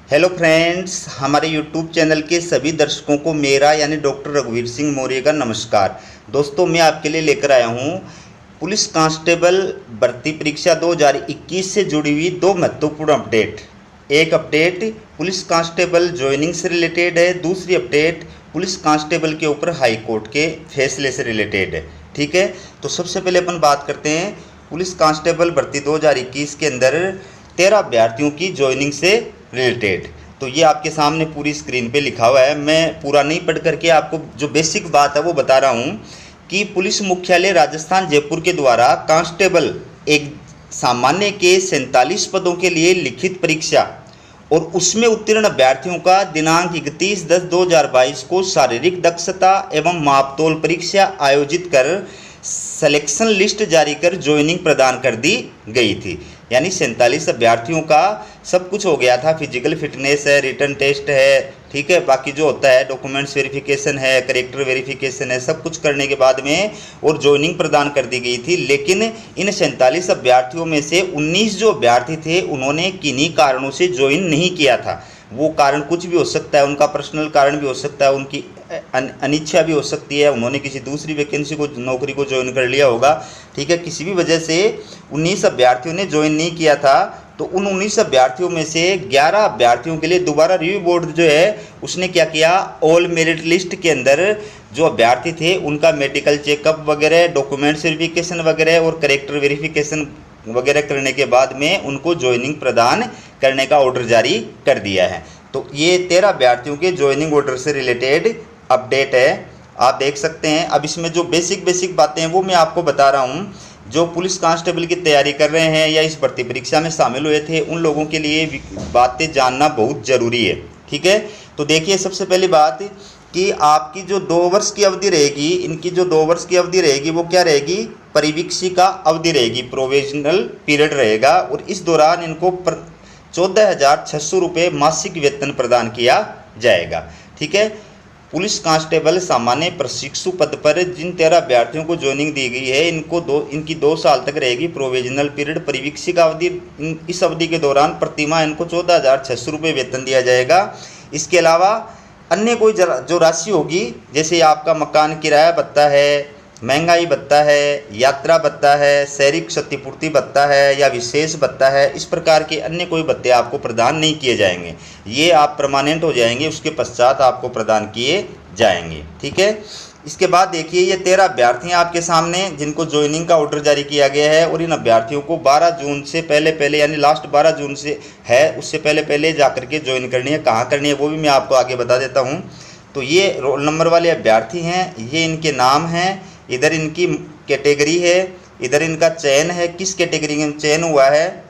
Hello friends, हमारे YouTube channel के सभी दर्शकों को मेरा यानी डॉक्टर रघुवीर सिंह मौर्य का नमस्कार। दोस्तों, मैं आपके लिए लेकर आया हूँ पुलिस कांस्टेबल भर्ती परीक्षा 2021 से जुड़ी हुई दो महत्वपूर्ण अपडेट। एक अपडेट पुलिस कांस्टेबल ज्वाइनिंग से रिलेटेड है, दूसरी अपडेट पुलिस कांस्टेबल के ऊपर हाई कोर्ट के फैसले से रिलेटेड है। ठीक है, तो सबसे पहले अपन बात करते हैं पुलिस कांस्टेबल भर्ती 2021 के अंदर 13 अभ्यर्थियों की ज्वाइनिंग से रिलेटेड। तो ये आपके सामने पूरी स्क्रीन पे लिखा हुआ है। मैं पूरा नहीं पढ़ करके आपको जो बेसिक बात है वो बता रहा हूँ कि पुलिस मुख्यालय राजस्थान जयपुर के द्वारा कांस्टेबल एक सामान्य के 47 पदों के लिए लिखित परीक्षा और उसमें उत्तीर्ण अभ्यर्थियों का दिनांक 31/10/2022 को शारीरिक दक्षता एवं मापतोल परीक्षा आयोजित कर सिलेक्शन लिस्ट जारी कर ज्वाइनिंग प्रदान कर दी गई थी। यानी 47 अभ्यर्थियों का सब कुछ हो गया था। फिजिकल फिटनेस है, रिटन टेस्ट है, ठीक है, बाकी जो होता है डॉक्यूमेंट्स वेरिफिकेशन है, करेक्टर वेरिफिकेशन है, सब कुछ करने के बाद में और ज्वाइनिंग प्रदान कर दी गई थी। लेकिन इन 47 अभ्यर्थियों में से 19 जो अभ्यर्थी थे उन्होंने किन्हीं कारणों से ज्वाइन नहीं किया था। वो कारण कुछ भी हो सकता है, उनका पर्सनल कारण भी हो सकता है, उनकी अनिच्छा भी हो सकती है, उन्होंने किसी दूसरी वैकेंसी को नौकरी को ज्वाइन कर लिया होगा। ठीक है, किसी भी वजह से 19 अभ्यर्थियों ने ज्वाइन नहीं किया था। तो उन 19 अभ्यर्थियों में से 11 अभ्यर्थियों के लिए दोबारा रिव्यू बोर्ड जो है उसने क्या किया, ऑल मेरिट लिस्ट के अंदर जो अभ्यर्थी थे उनका मेडिकल चेकअप वगैरह, डॉक्यूमेंट्स वेरिफिकेशन वगैरह और करेक्टर वेरिफिकेशन वगैरह करने के बाद में उनको ज्वाइनिंग प्रदान करने का ऑर्डर जारी कर दिया है। तो ये 13 अभ्यर्थियों के ज्वाइनिंग ऑर्डर से रिलेटेड अपडेट है, आप देख सकते हैं। अब इसमें जो बेसिक बातें हैं वो मैं आपको बता रहा हूँ। जो पुलिस कांस्टेबल की तैयारी कर रहे हैं या इस भर्ती परीक्षा में शामिल हुए थे उन लोगों के लिए बातें जानना बहुत ज़रूरी है। ठीक है, तो देखिए सबसे पहली बात कि आपकी जो 2 वर्ष की अवधि रहेगी, इनकी जो 2 वर्ष की अवधि रहेगी वो क्या रहेगी, परिवीक्षिका अवधि रहेगी, प्रोविजनल पीरियड रहेगा। और इस दौरान इनको 14,600 रुपये मासिक वेतन प्रदान किया जाएगा। ठीक है, पुलिस कांस्टेबल सामान्य प्रशिक्षु पद पर जिन 13 अभ्यर्थियों को ज्वाइनिंग दी गई है इनकी 2 साल तक रहेगी प्रोविजनल पीरियड, परिवीक्षिका अवधि। इस अवधि के दौरान प्रतिमाह इनको 14,600 रुपये वेतन दिया जाएगा। इसके अलावा अन्य कोई जो राशि होगी, जैसे आपका मकान किराया भत्ता है, महंगाई भत्ता है, यात्रा भत्ता है, शहरी क्षतिपूर्ति भत्ता है या विशेष भत्ता है, इस प्रकार के अन्य कोई भत्ते आपको प्रदान नहीं किए जाएंगे। ये आप परमानेंट हो जाएंगे, उसके पश्चात आपको प्रदान किए जाएंगे। ठीक है, इसके बाद देखिए ये 13 अभ्यर्थी आपके सामने जिनको ज्वाइनिंग का ऑर्डर जारी किया गया है और इन अभ्यर्थियों को 12 जून से पहले यानी लास्ट 12 जून से है, उससे पहले जा करके ज्वाइन करनी है। कहाँ करनी है वो भी मैं आपको आगे बता देता हूँ। तो ये रोल नंबर वाले अभ्यर्थी हैं, ये इनके नाम हैं, इधर इनकी कैटेगरी है, इधर इनका चयन है, किस कैटेगरी में चयन हुआ है,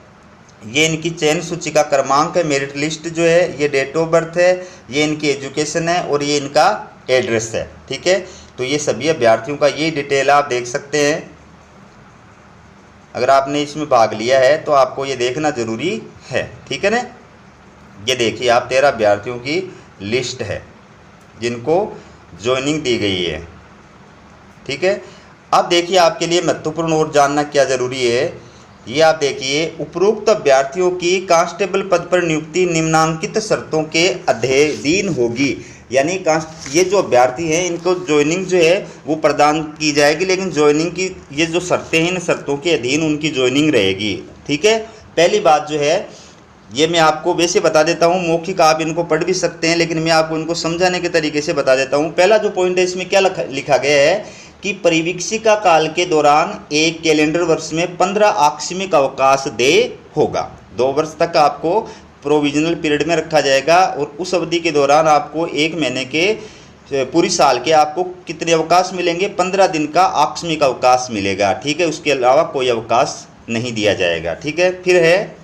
ये इनकी चयन सूची का क्रमांक है, मेरिट लिस्ट जो है, ये डेट ऑफ बर्थ है, ये इनकी एजुकेशन है और ये इनका एड्रेस है। ठीक है, तो ये सभी अभ्यर्थियों का ये डिटेल आप देख सकते हैं। अगर आपने इसमें भाग लिया है तो आपको ये देखना ज़रूरी है। ठीक है ना, ये देखिए आप 13 अभ्यर्थियों की लिस्ट है जिनको ज्वाइनिंग दी गई है। ठीक है, अब देखिए आपके लिए महत्वपूर्ण और जानना क्या ज़रूरी है, ये आप देखिए उपरोक्त अभ्यर्थियों की कांस्टेबल पद पर नियुक्ति निम्नांकित शर्तों के अधीन होगी। यानी ये जो अभ्यर्थी हैं इनको ज्वाइनिंग जो है वो प्रदान की जाएगी, लेकिन ज्वाइनिंग की ये जो शर्तें हैं इन शर्तों के अधीन उनकी ज्वाइनिंग रहेगी। ठीक है, पहली बात जो है ये मैं आपको वैसे बता देता हूँ, मौखिक आप इनको पढ़ भी सकते हैं, लेकिन मैं आपको इनको समझाने के तरीके से बता देता हूँ। पहला जो पॉइंट है इसमें क्या लिखा गया है कि परिवीक्षिका काल के दौरान एक कैलेंडर वर्ष में 15 आकस्मिक अवकाश दे होगा। 2 वर्ष तक आपको प्रोविजनल पीरियड में रखा जाएगा और उस अवधि के दौरान आपको 1 महीने के पूरी साल के आपको कितने अवकाश मिलेंगे, 15 दिन का आकस्मिक अवकाश मिलेगा। ठीक है, उसके अलावा कोई अवकाश नहीं दिया जाएगा। ठीक है, फिर है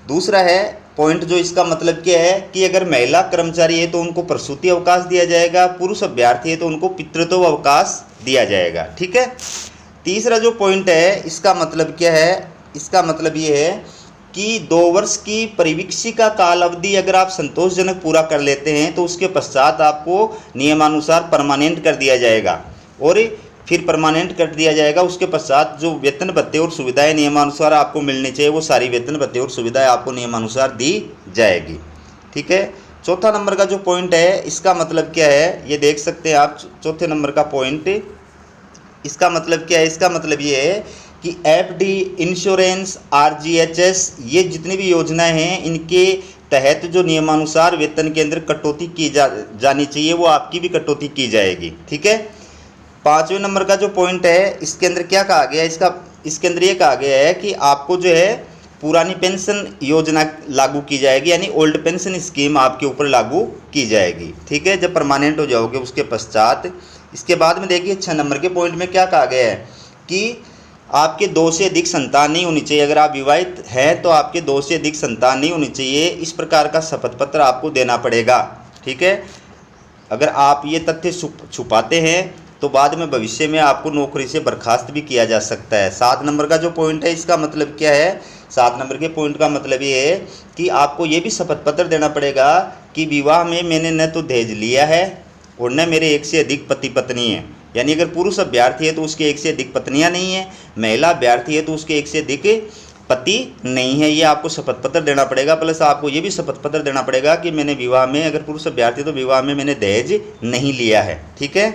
दूसरा है पॉइंट जो इसका मतलब क्या है कि अगर महिला कर्मचारी है तो उनको प्रसूति अवकाश दिया जाएगा, पुरुष अभ्यर्थी है तो उनको पितृत्व अवकाश दिया जाएगा। ठीक है, तीसरा जो पॉइंट है इसका मतलब क्या है, इसका मतलब ये है कि 2 वर्ष की परिवीक्षिका काल अवधि अगर आप संतोषजनक पूरा कर लेते हैं तो उसके पश्चात आपको नियमानुसार परमानेंट कर दिया जाएगा। और फिर परमानेंट कर दिया जाएगा। उसके पश्चात जो वेतन भत्ते और सुविधाएं नियमानुसार आपको मिलनी चाहिए वो सारी वेतन भत्ते और सुविधाएं आपको नियमानुसार दी जाएगी। ठीक है। चौथा नंबर का जो पॉइंट है इसका मतलब क्या है, ये देख सकते हैं आप। चौथे नंबर का पॉइंट, इसका मतलब क्या है, इसका मतलब ये है कि एफडी, इंश्योरेंस, आरजीएचएस, ये जितनी भी योजनाएं हैं इनके तहत जो नियमानुसार वेतन के अंदर कटौती की जानी चाहिए वो आपकी भी कटौती की जाएगी। ठीक है। पाँचवें नंबर का जो पॉइंट है इसके अंदर क्या कहा गया है, इसके अंदर ये कहा गया है कि आपको जो है पुरानी पेंशन योजना लागू की जाएगी, यानी ओल्ड पेंशन स्कीम आपके ऊपर लागू की जाएगी। ठीक है, जब परमानेंट हो जाओगे उसके पश्चात। इसके बाद में देखिए 6 नंबर के पॉइंट में क्या कहा गया है कि आपके 2 से अधिक संतान नहीं होनी चाहिए। अगर आप विवाहित हैं तो आपके 2 से अधिक संतान नहीं होनी चाहिए। इस प्रकार का शपथ पत्र आपको देना पड़ेगा। ठीक है। अगर आप ये तथ्य छुपाते हैं तो बाद में भविष्य में आपको नौकरी से बर्खास्त भी किया जा सकता है। 7 नंबर का जो पॉइंट है इसका मतलब क्या है, 7 नंबर के पॉइंट का मतलब ये है कि आपको ये भी शपथ पत्र देना पड़ेगा कि विवाह में मैंने न तो दहेज लिया है और न मेरे 1 से अधिक पति पत्नी हैं। यानी अगर पुरुष अभ्यर्थी है तो उसके 1 से अधिक पत्नियां नहीं है, महिला अभ्यर्थी है तो उसके 1 से अधिक पति नहीं है। ये आपको शपथ पत्र देना पड़ेगा। प्लस आपको ये भी शपथ पत्र देना पड़ेगा कि मैंने विवाह में, अगर पुरुष अभ्यर्थी तो विवाह में मैंने दहेज नहीं लिया है। ठीक है।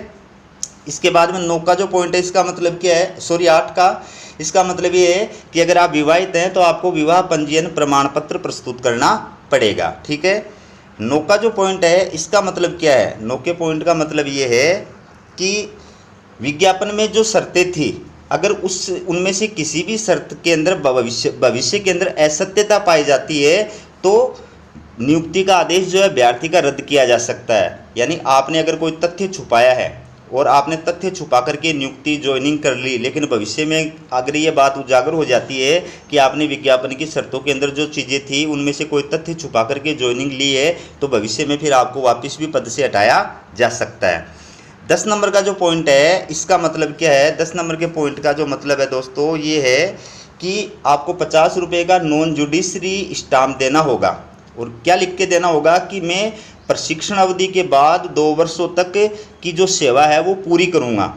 इसके बाद में 9 का जो पॉइंट है इसका मतलब क्या है, 8 का, इसका मतलब ये है कि अगर आप विवाहित हैं तो आपको विवाह पंजीयन प्रमाण पत्र प्रस्तुत करना पड़ेगा। ठीक है। 9 का जो पॉइंट है इसका मतलब क्या है, 9 के पॉइंट का मतलब ये है कि विज्ञापन में जो शर्तें थी अगर उनमें से किसी भी शर्त के अंदर भविष्य के अंदर असत्यता पाई जाती है तो नियुक्ति का आदेश जो है अभ्यर्थी का रद्द किया जा सकता है। यानी आपने अगर कोई तथ्य छुपाया है और आपने तथ्य छुपा करके नियुक्ति ज्वाइनिंग कर ली, लेकिन भविष्य में अगर ये बात उजागर हो जाती है कि आपने विज्ञापन की शर्तों के अंदर जो चीज़ें थी उनमें से कोई तथ्य छुपा करके ज्वाइनिंग ली है तो भविष्य में फिर आपको वापस भी पद से हटाया जा सकता है। 10 नंबर का जो पॉइंट है इसका मतलब क्या है, 10 नंबर के पॉइंट का जो मतलब है दोस्तों ये है कि आपको 50 रुपये का नॉन जुडिशरी स्टाम्प देना होगा। और क्या लिख के देना होगा कि मैं प्रशिक्षण अवधि के बाद 2 वर्षों तक की जो सेवा है वो पूरी करूँगा।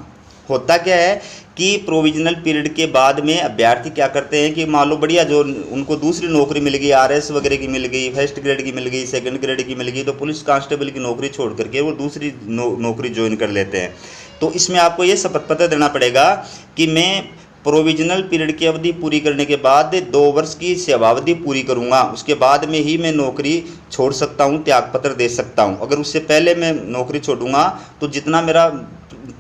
होता क्या है कि प्रोविजनल पीरियड के बाद में अभ्यर्थी क्या करते हैं कि मान लो बढ़िया जो उनको दूसरी नौकरी मिल गई, आरएस वगैरह की मिल गई, फर्स्ट ग्रेड की मिल गई, सेकंड ग्रेड की मिल गई, तो पुलिस कांस्टेबल की नौकरी छोड़ करके वो दूसरी नौकरी ज्वाइन कर लेते हैं। तो इसमें आपको ये शपथ पत्र देना पड़ेगा कि मैं प्रोविजनल पीरियड की अवधि पूरी करने के बाद 2 वर्ष की सेवावधि पूरी करूंगा, उसके बाद में ही मैं नौकरी छोड़ सकता हूं, त्याग पत्र दे सकता हूं। अगर उससे पहले मैं नौकरी छोड़ूंगा तो जितना मेरा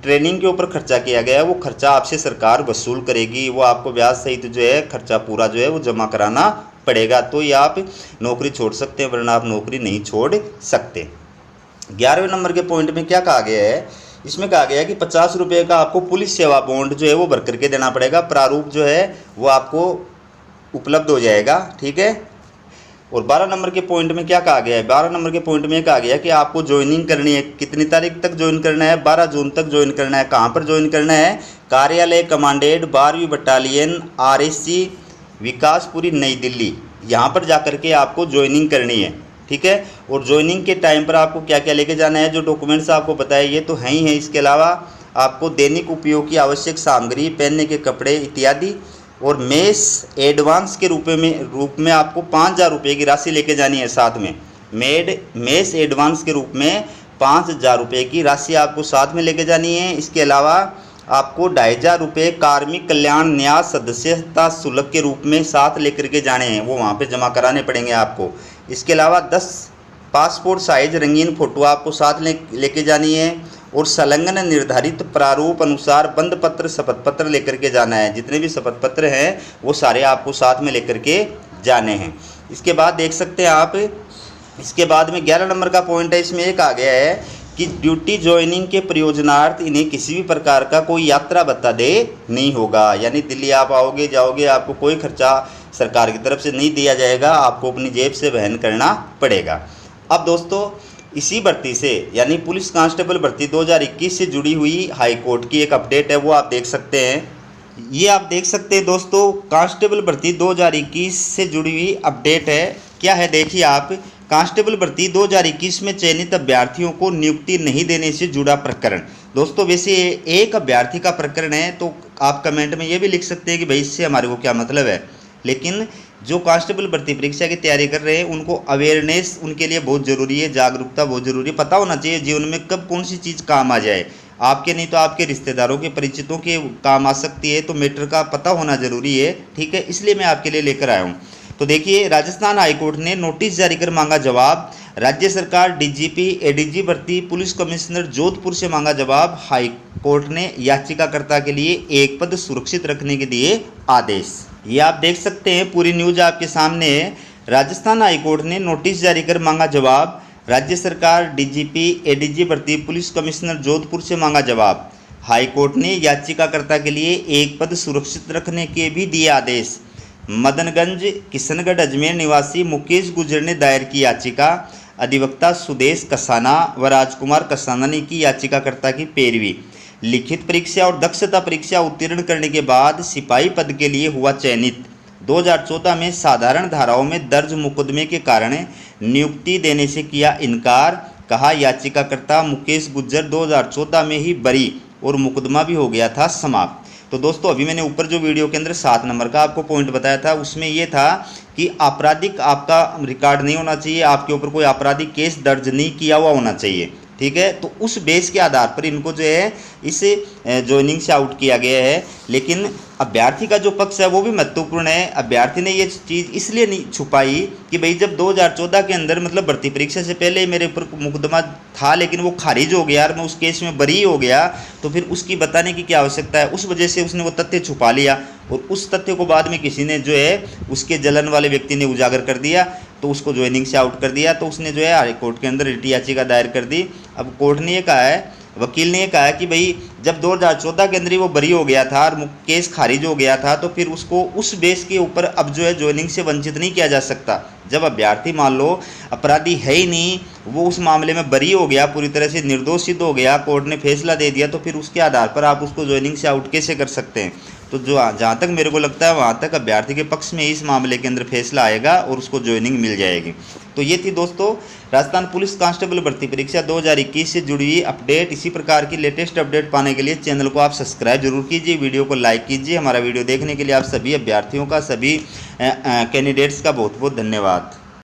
ट्रेनिंग के ऊपर खर्चा किया गया है वो खर्चा आपसे सरकार वसूल करेगी, वो आपको ब्याज सहित जो है खर्चा पूरा जो है वो जमा कराना पड़ेगा। तो ये आप नौकरी छोड़ सकते हैं, वरना आप नौकरी नहीं छोड़ सकते। 11वें नंबर के पॉइंट में क्या कहा गया है, इसमें कहा गया है कि 50 रुपये का आपको पुलिस सेवा बॉन्ड जो है वो भर करके देना पड़ेगा। प्रारूप जो है वो आपको उपलब्ध हो जाएगा। ठीक है। और 12 नंबर के पॉइंट में क्या कहा गया है, 12 नंबर के पॉइंट में कहा गया है कि आपको ज्वाइनिंग करनी है। कितनी तारीख तक ज्वाइन करना है, 12 जून तक ज्वाइन करना है। कहाँ पर ज्वाइन करना है, कार्यालय कमांडेड 12वीं बटालियन RSC विकासपुरी नई दिल्ली, यहाँ पर जा करके आपको ज्वाइनिंग करनी है। ठीक है। और ज्वाइनिंग के टाइम पर आपको क्या क्या लेके जाना है, जो डॉक्यूमेंट्स आपको बताए ये तो हैं ही हैं। इसके अलावा आपको दैनिक उपयोग की आवश्यक सामग्री, पहनने के कपड़े इत्यादि, और मेस एडवांस के रूप में आपको 5000 रुपये की राशि लेके जानी है साथ में। मेस एडवांस के रूप में 5000 रुपये की राशि आपको साथ में लेके जानी है। इसके अलावा आपको 2500 रुपये कार्मिक कल्याण न्यास सदस्यता शुल्क के रूप में साथ लेकर के जाने हैं, वो वहाँ पे जमा कराने पड़ेंगे आपको। इसके अलावा 10 पासपोर्ट साइज रंगीन फ़ोटो आपको साथ लेके जानी है, और संलग्न निर्धारित प्रारूप अनुसार बंद पत्र शपथ पत्र लेकर के जाना है। जितने भी शपथ पत्र हैं वो सारे आपको साथ में लेकर के जाने हैं। इसके बाद देख सकते हैं आप, इसके बाद में 11 नंबर का पॉइंट है, इसमें एक आ गया है कि ड्यूटी ज्वाइनिंग के प्रयोजनार्थ इन्हें किसी भी प्रकार का कोई यात्रा भत्ता दे नहीं होगा। यानी दिल्ली आप आओगे जाओगे, आपको कोई खर्चा सरकार की तरफ से नहीं दिया जाएगा, आपको अपनी जेब से वहन करना पड़ेगा। अब दोस्तों इसी भर्ती से यानी पुलिस कांस्टेबल भर्ती 2021 से जुड़ी हुई हाई कोर्ट की एक अपडेट है, वो आप देख सकते हैं। ये आप देख सकते हैं दोस्तों, कांस्टेबल भर्ती 2021 से जुड़ी हुई अपडेट है। क्या है देखिए आप, कांस्टेबल भर्ती 2021 में चयनित अभ्यर्थियों को नियुक्ति नहीं देने से जुड़ा प्रकरण। दोस्तों वैसे एक अभ्यर्थी का प्रकरण है तो आप कमेंट में ये भी लिख सकते हैं कि भाई इससे हमारे को क्या मतलब है, लेकिन जो कांस्टेबल भर्ती परीक्षा की तैयारी कर रहे हैं उनको अवेयरनेस उनके लिए बहुत ज़रूरी है, जागरूकता बहुत ज़रूरी है। पता होना चाहिए जीवन में कब कौन सी चीज़ काम आ जाए, आपके नहीं तो आपके रिश्तेदारों के परिचितों के काम आ सकती है, तो मैटर का पता होना ज़रूरी है। ठीक है, इसलिए मैं आपके लिए लेकर आया हूँ। तो देखिए, राजस्थान हाईकोर्ट ने नोटिस जारी कर मांगा जवाब। राज्य सरकार डीजीपी एडीजी भर्ती पुलिस कमिश्नर जोधपुर से मांगा जवाब। हाईकोर्ट ने याचिकाकर्ता के लिए एक पद सुरक्षित रखने के दिए आदेश। ये आप देख सकते हैं, पूरी न्यूज आपके सामने है। राजस्थान हाईकोर्ट ने नोटिस जारी कर मांगा जवाब। राज्य सरकार डीजीपी एडीजी भर्ती पुलिस कमिश्नर जोधपुर से मांगा जवाब। हाईकोर्ट ने याचिकाकर्ता के लिए एक पद सुरक्षित रखने के भी दिए आदेश। मदनगंज किशनगढ़ अजमेर निवासी मुकेश गुर्जर ने दायर की याचिका। अधिवक्ता सुदेश कसाना व राजकुमार कसाना ने की याचिकाकर्ता की पैरवी। लिखित परीक्षा और दक्षता परीक्षा उत्तीर्ण करने के बाद सिपाही पद के लिए हुआ चयनित। 2014 में साधारण धाराओं में दर्ज मुकदमे के कारण नियुक्ति देने से किया इनकार। कहा याचिकाकर्ता मुकेश गुर्जर 2014 में ही बरी और मुकदमा भी हो गया था समाप्त। तो दोस्तों अभी मैंने ऊपर जो वीडियो के अंदर 7 नंबर का आपको पॉइंट बताया था, उसमें ये था कि आपराधिक आपका रिकॉर्ड नहीं होना चाहिए, आपके ऊपर कोई आपराधिक केस दर्ज नहीं किया हुआ होना चाहिए। ठीक है, तो उस बेस के आधार पर इनको जो है इस ज्वाइनिंग से आउट किया गया है। लेकिन अभ्यर्थी का जो पक्ष है वो भी महत्वपूर्ण है। अभ्यर्थी ने ये चीज़ इसलिए नहीं छुपाई कि भाई जब 2014 के अंदर मतलब भर्ती परीक्षा से पहले ही मेरे ऊपर मुकदमा था लेकिन वो खारिज हो गया और मैं उस केस में बरी हो गया, तो फिर उसकी बताने की क्या आवश्यकता है। उस वजह से उसने वो तथ्य छुपा लिया और उस तथ्य को बाद में किसी ने जो है उसके जलन वाले व्यक्ति ने उजागर कर दिया, तो उसको ज्वाइनिंग से आउट कर दिया। तो उसने जो है हाई कोर्ट के अंदर रिट याचिका दायर कर दी। अब कोर्ट ने ये कहा है, वकील ने ये कहा है कि भाई जब 2014 के अंदर ही वो बरी हो गया था और केस खारिज हो गया था, तो फिर उसको उस बेस के ऊपर अब जो है ज्वाइनिंग से वंचित नहीं किया जा सकता। जब अभ्यर्थी मान लो अपराधी है ही नहीं, वो उस मामले में बरी हो गया, पूरी तरह से निर्दोष सिद्ध हो गया, कोर्ट ने फैसला दे दिया, तो फिर उसके आधार पर आप उसको ज्वाइनिंग से आउट कैसे कर सकते हैं। तो जो जहाँ तक मेरे को लगता है वहाँ तक अभ्यर्थी के पक्ष में इस मामले के अंदर फैसला आएगा और उसको ज्वाइनिंग मिल जाएगी। तो ये थी दोस्तों राजस्थान पुलिस कांस्टेबल भर्ती परीक्षा 2021 से जुड़ी हुई अपडेट। इसी प्रकार की लेटेस्ट अपडेट पाने के लिए चैनल को आप सब्सक्राइब जरूर कीजिए, वीडियो को लाइक कीजिए। हमारा वीडियो देखने के लिए आप सभी अभ्यर्थियों का, सभी कैंडिडेट्स का बहुत बहुत धन्यवाद।